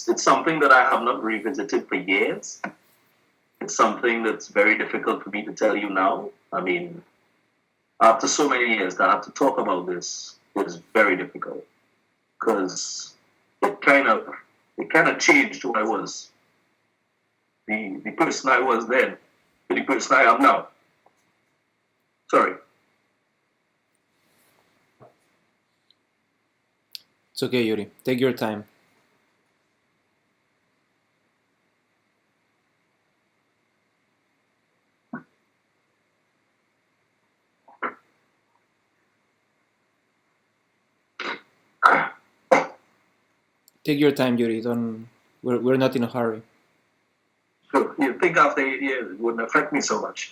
it's something that I have not revisited for years. It's something that's very difficult for me to tell you now. I mean, after so many years, to have to talk about this is very difficult because it kind of changed who I was, the person I was then, to the person I am now. Sorry. It's okay, Yuri. Take your time. Take your time, Yuri. Don't. We're not in a hurry. So you think after 8 years it wouldn't affect me so much.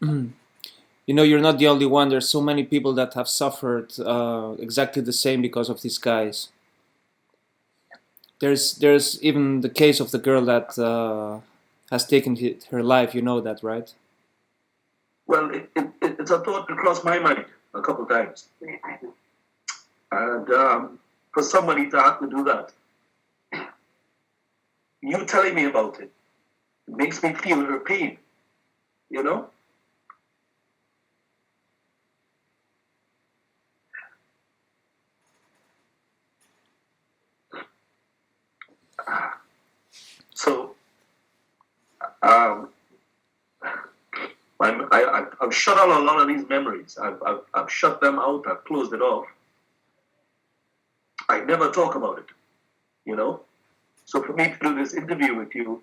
You know, you're not the only one. There's so many people that have suffered exactly the same because of these guys. There's even the case of the girl that has taken her life. You know that, right? Well, it's a thought that crossed my mind a couple of times. And for somebody to have to do that, you telling me about it makes me feel her pain, you know? So, um, I've shut out a lot of these memories. I've shut them out. I've closed it off. I never talk about it, you know? So for me to do this interview with you,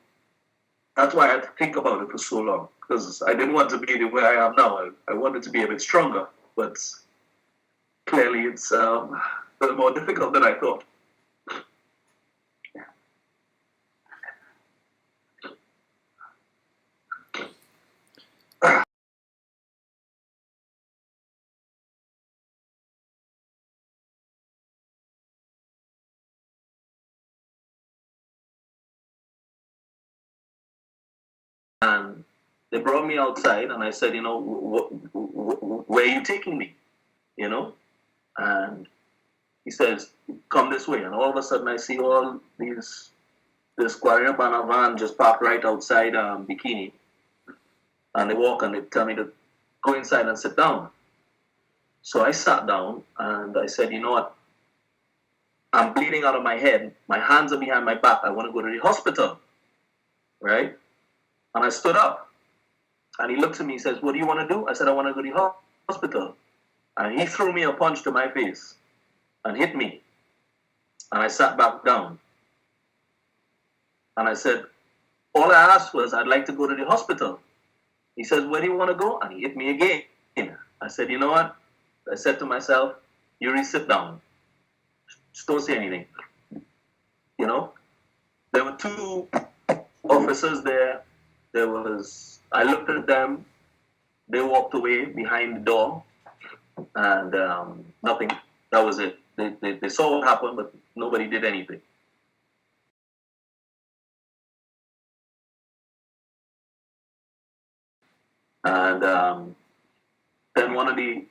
that's why I had to think about it for so long. Because I didn't want to be the way I am now. I wanted to be a bit stronger. But clearly it's a little more difficult than I thought. And they brought me outside, and I said, you know, where are you taking me? You know? And he says, come this way. And all of a sudden, I see all this Guarabana van just parked right outside Bikini. And they walk and they tell me to go inside and sit down. So I sat down and I said, you know what? I'm bleeding out of my head. My hands are behind my back. I want to go to the hospital. Right? And I stood up. And he looked at me and says, what do you want to do? I said, I want to go to the hospital. And he threw me a punch to my face and hit me. And I sat back down. And I said, all I asked was, I'd like to go to the hospital. He says, where do you want to go? And he hit me again. I said, you know what? I said to myself, Yuri, sit down. Just don't say anything. You know? There were two officers there. I looked at them. They walked away behind the door. And nothing. That was it. They saw what happened, but nobody did anything. And then one of the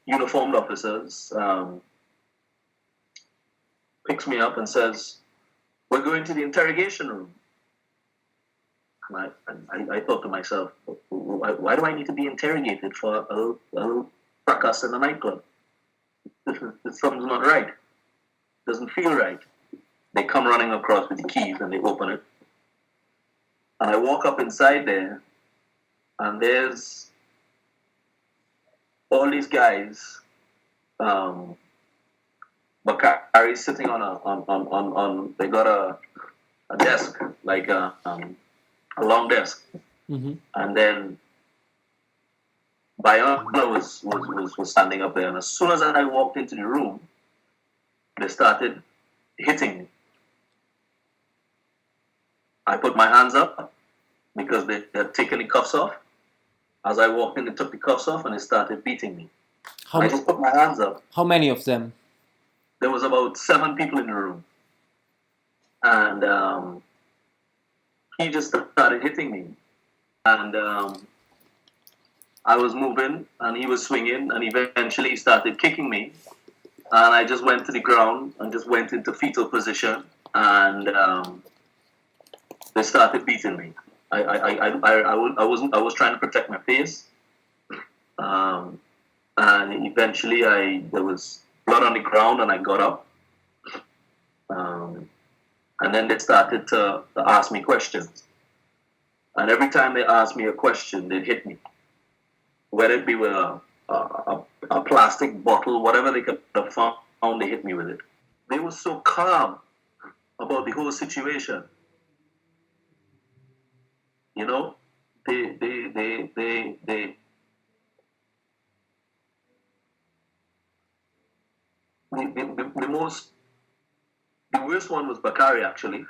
uniformed officers, picks me up and says, we're going to the interrogation room. And I thought to myself, why do I need to be interrogated for a little fracas in a nightclub? Something's not right. Doesn't feel right. They come running across with the keys and they open it. And I walk up inside there, and there's all these guys. Bakari's sitting on they got a desk, like a long desk. Mm-hmm. And then Bayana was standing up there. And as soon as I walked into the room, they started hitting me. I put my hands up because they had taken the cuffs off. As I walked in, they took the cuffs off and they started beating me. I just put my hands up. How many of them? There was about 7 people in the room. And he just started hitting me. And I was moving and he was swinging, and eventually he started kicking me, and I just went to the ground and just went into fetal position, and they started beating me. I was trying to protect my face, um, and eventually there was blood on the ground, and I got up, um, and then they started to ask me questions, and every time they asked me a question, they'd hit me, whether it be with a plastic bottle, whatever they could have found, they hit me with it. They were so calm about the whole situation, you know. They the most the worst one was Bakari, actually,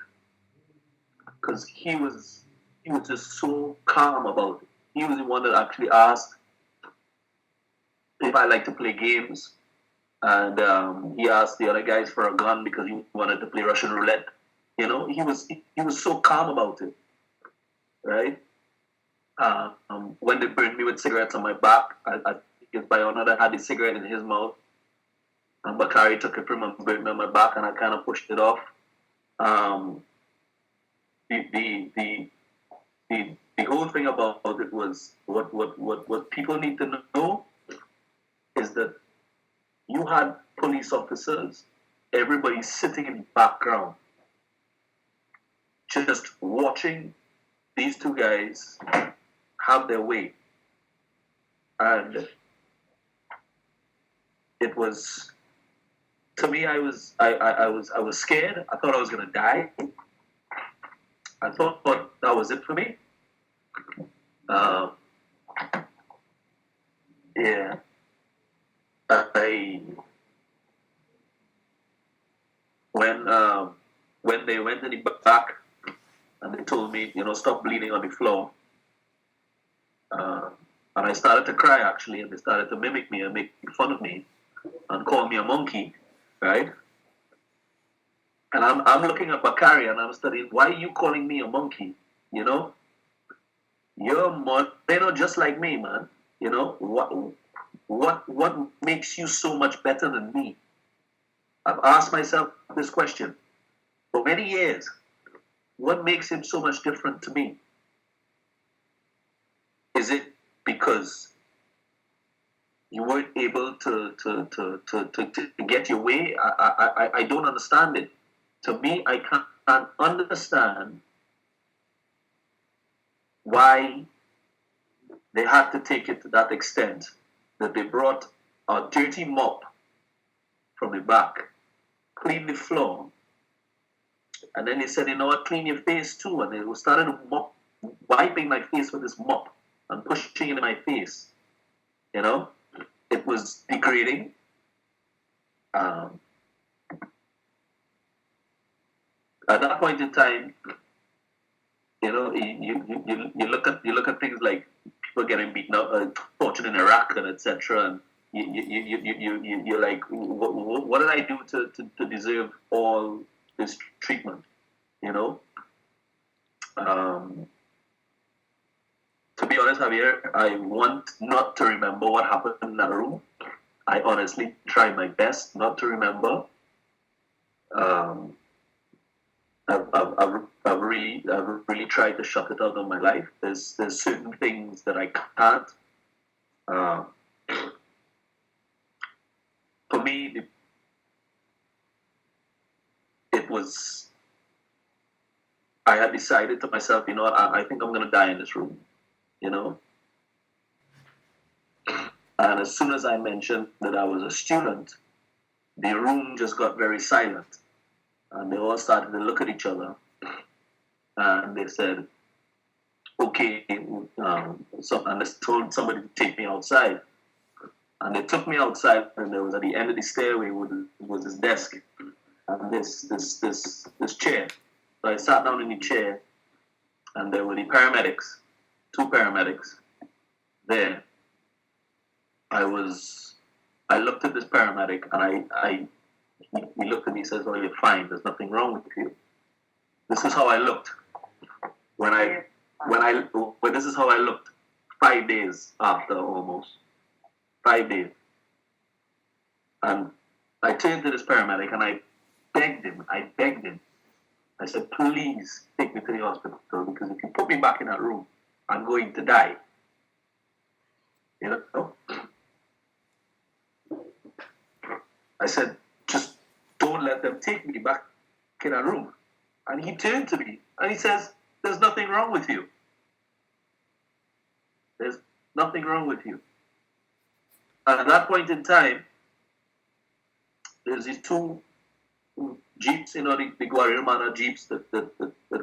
because he was just so calm about it. He was the one that actually asked if I like to play games, and he asked the other guys for a gun because he wanted to play Russian roulette. You know, he was so calm about it, right? When they burned me with cigarettes on my back, I think by another had the cigarette in his mouth, and Bakari took it from and burned me on my back, and I kind of pushed it off. Um, the, the the the whole thing about it was what people need to know is that you had police officers, everybody sitting in the background, just watching these two guys have their way, and it was, to me, I was scared. I thought I was gonna die. I thought that was it for me. Um, yeah, I when when they went in the back and they told me, stop bleeding on the floor, uh, and I started to cry, actually, and they started to mimic me and make fun of me and call me a monkey, right? And I'm looking at Bakari and I'm studying. Why are you calling me a monkey? You know, you're more, just like me, man. What makes you so much better than me? I've asked myself this question for many years. What makes him so much different to me? Is it because you weren't able to get your way? I don't understand it. To me, I can't understand why they had to take it to that extent that they brought a dirty mop from the back, cleaned the floor, and then they said, you know what, clean your face too. And they started wiping my face with this mop and pushing it in my face. It was degrading. Um, at that point in time, you look at things like people getting beaten up, tortured in Iraq and etc. And you're like, what did I do to deserve all this treatment? To be honest, Javier, I want not to remember what happened in that room. I honestly try my best not to remember. Um, I've really tried to shut it out of my life. There's certain things that I can't. Uh, for me, it was. I had decided to myself, I think I'm gonna die in this room. And as soon as I mentioned that I was a student, the room just got very silent, and they all started to look at each other, and they said, okay, and they told somebody to take me outside. And they took me outside, and there was at the end of the stairway was this desk and this chair. So I sat down in the chair, and there were the paramedics, two paramedics there. I looked at this paramedic, and he looked at me and says, "Oh, you're fine. There's nothing wrong with you." This is how I looked when this is how I looked. 5 days after, almost 5 days. And I turned to this paramedic and I begged him. I said, please take me to the hospital because if you put me back in that room, I'm going to die. You know? I said, just don't let them take me back in that room. And he turned to me and he says, there's nothing wrong with you. There's nothing wrong with you. And at that point in time, there's these two jeeps, you know, the Guarimana jeeps that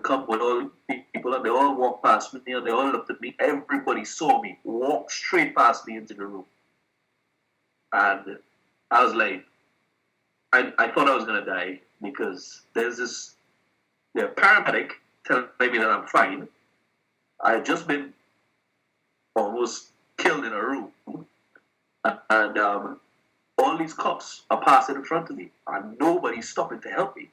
come with all people, and they all walk past me, and they all looked at me. Everybody saw me walk straight past me into the room. And I was like, I thought I was going to die because there's this paramedic telling me that I'm fine. I had just been almost killed in a room. And all these cops are passing in front of me, and nobody's stopping to help me.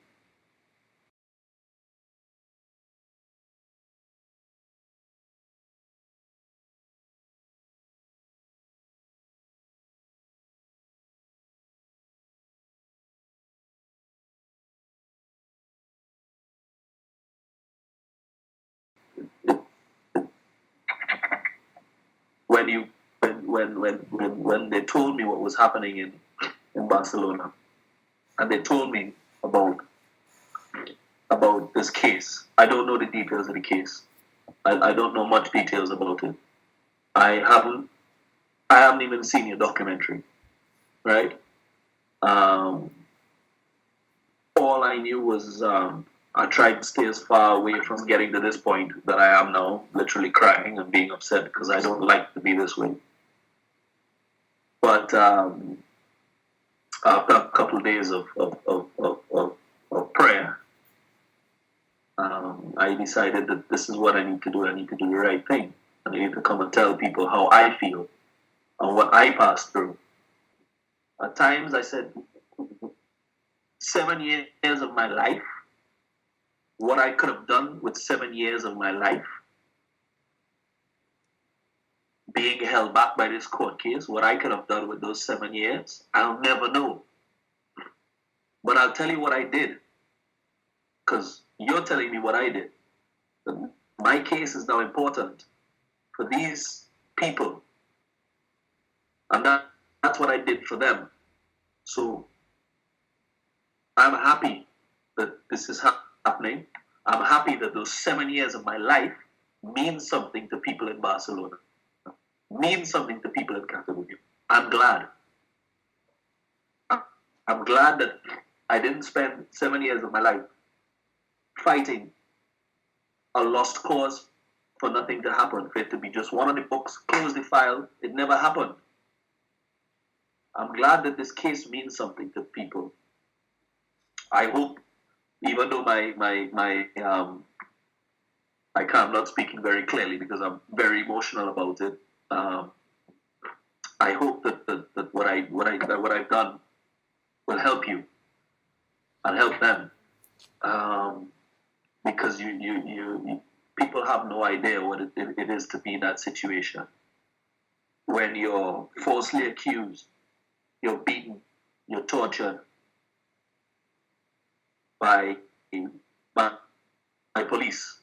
When you when they told me what was happening in Barcelona, and they told me about this case, I don't know the details of the case. I don't know much details about it. I haven't even seen your documentary, right? Um, all I knew was I tried to stay as far away from getting to this point that I am now, literally crying and being upset because I don't like to be this way. But after a couple of days of prayer, I decided that this is what I need to do. I need to do the right thing. And I need to come and tell people how I feel and what I passed through. At times I said, 7 years of my life, what I could have done with 7 years of my life, being held back by this court case, what I could have done with those 7 years, I'll never know. But I'll tell you what I did, because you're telling me what I did. My case is now important for these people, and that's what I did for them. So I'm happy that this is happening. I'm happy that those 7 years of my life mean something to people in Barcelona, mean something to people in Catalonia. I'm glad. I'm glad that I didn't spend 7 years of my life fighting a lost cause for nothing to happen, for it to be just one of the books, close the file, it never happened. I'm glad that this case means something to people. I hope, even though I'm not speaking very clearly because I'm very emotional about it. I hope that what I've done will help you and help them, because you people have no idea what it is to be in that situation when you're falsely accused, you're beaten, you're tortured by by police.